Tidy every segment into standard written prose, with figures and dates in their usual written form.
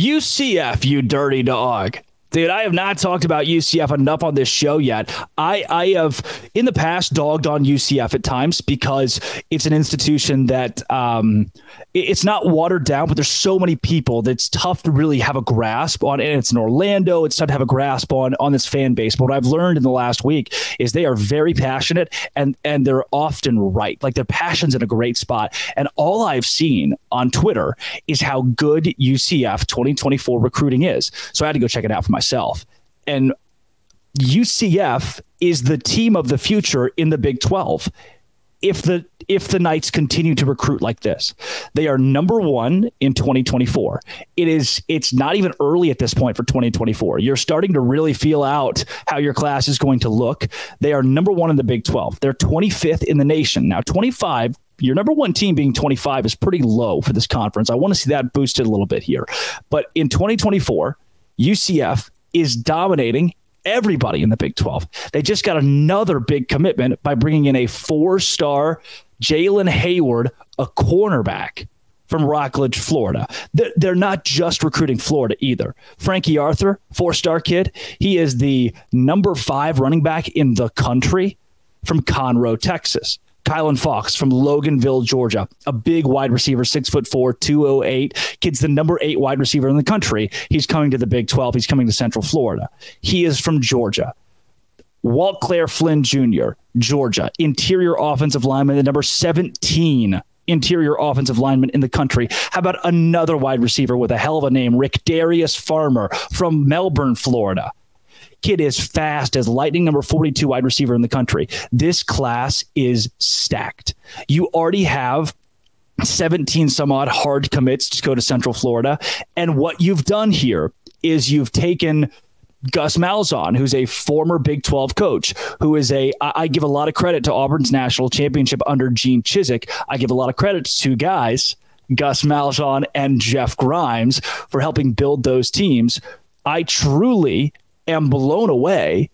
UCF, you dirty dog. Dude, I have not talked about UCF enough on this show yet. I have, in the past, dogged on UCF at times because it's an institution that it's not watered down, but there's so many people that it's tough to really have a grasp on. And it's in Orlando. It's tough to have a grasp on this fan base. But what I've learned in the last week is they are very passionate and they're often right. Like, their passion's in a great spot. And all I've seen on Twitter is how good UCF 2024 recruiting is. So I had to go check it out for myself. And UCF is the team of the future in the Big 12. If the Knights continue to recruit like this, they are number one in 2024. It's not even early at this point for 2024. You're starting to really feel out how your class is going to look. They are number one in the Big 12. They're 25th in the nation. Now, 25, your number one team being 25 is pretty low for this conference. I want to see that boosted a little bit here. But in 2024, UCF is dominating everybody in the Big 12. They just got another big commitment by bringing in a 4-star Jalen Hayward, a cornerback from Rockledge, Florida. They're not just recruiting Florida either. Frankie Arthur, 4-star kid. He is the number 5 running back in the country from Conroe, Texas. Kylan Fox from Loganville, Georgia, a big wide receiver, 6'4", 208. Kid's the number 8 wide receiver in the country. He's coming to the Big 12. He's coming to Central Florida. He is from Georgia. Walt Claire Flynn Jr., Georgia, interior offensive lineman, the number 17 interior offensive lineman in the country. How about another wide receiver with a hell of a name, Rick Darius Farmer from Melbourne, Florida. Kid is fast as lightning, number 42 wide receiver in the country. This class is stacked. You already have 17 some odd hard commits to go to Central Florida. And what you've done here is you've taken Gus Malzahn, who's a former Big 12 coach, who is I give a lot of credit to Auburn's national championship under Gene Chizik. I give a lot of credit to 2 guys, Gus Malzahn and Jeff Grimes, for helping build those teams. I truly am blown away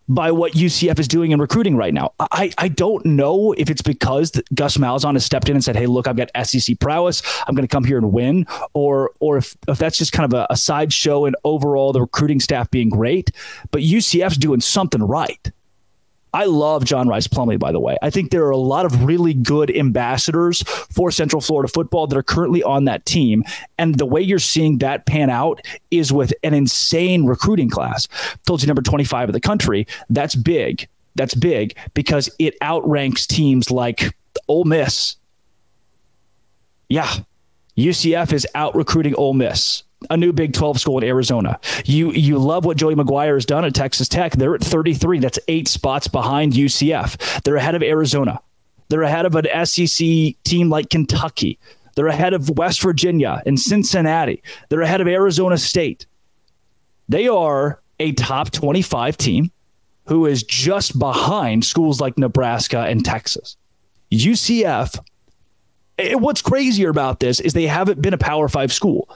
by what UCF is doing in recruiting right now. I don't know if it's because Gus Malzahn has stepped in and said, hey, look, I've got SEC prowess. I'm going to come here and win. Or if that's just kind of a sideshow and overall the recruiting staff being great. But UCF's doing something right. I love John Rice Plumlee, by the way. I think there are a lot of really good ambassadors for Central Florida football that are currently on that team. And the way you're seeing that pan out is with an insane recruiting class. Told you number 25 of the country. That's big. That's big because it outranks teams like Ole Miss. Yeah, UCF is out recruiting Ole Miss, a new Big 12 school in Arizona. You love what Joey McGuire has done at Texas Tech. They're at 33. That's 8 spots behind UCF. They're ahead of Arizona. They're ahead of an SEC team like Kentucky. They're ahead of West Virginia and Cincinnati. They're ahead of Arizona State. They are a top 25 team who is just behind schools like Nebraska and Texas. UCF, what's crazier about this is they haven't been a Power 5 school.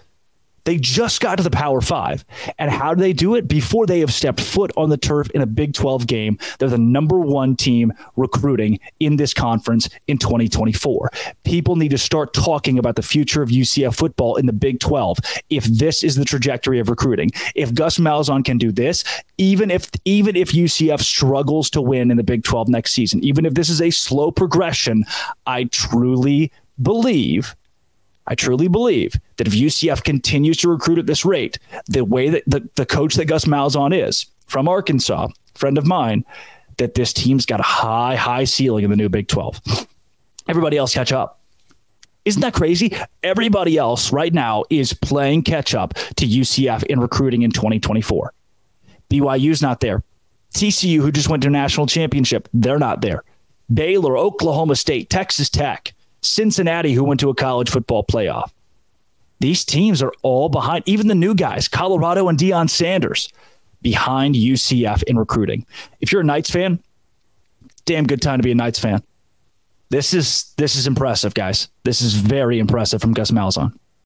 They just got to the Power 5. And how do they do it? Before they have stepped foot on the turf in a Big 12 game, they're the number 1 team recruiting in this conference in 2024. People need to start talking about the future of UCF football in the Big 12. If this is the trajectory of recruiting, if Gus Malzahn can do this, even if UCF struggles to win in the Big 12 next season, even if this is a slow progression, I truly believe that if UCF continues to recruit at this rate, the way that the coach that Gus Malzahn is from Arkansas, friend of mine, that this team's got a high ceiling in the new Big 12. Everybody else catch up. Isn't that crazy? Everybody else right now is playing catch up to UCF in recruiting in 2024. BYU's not there. TCU, who just went to a national championship, they're not there. Baylor, Oklahoma State, Texas Tech, Cincinnati, who went to a college football playoff. These teams are all behind, even the new guys, Colorado and Deion Sanders, behind UCF in recruiting. If you're a Knights fan, damn good time to be a Knights fan. This is impressive, guys. This is very impressive from Gus Malzahn.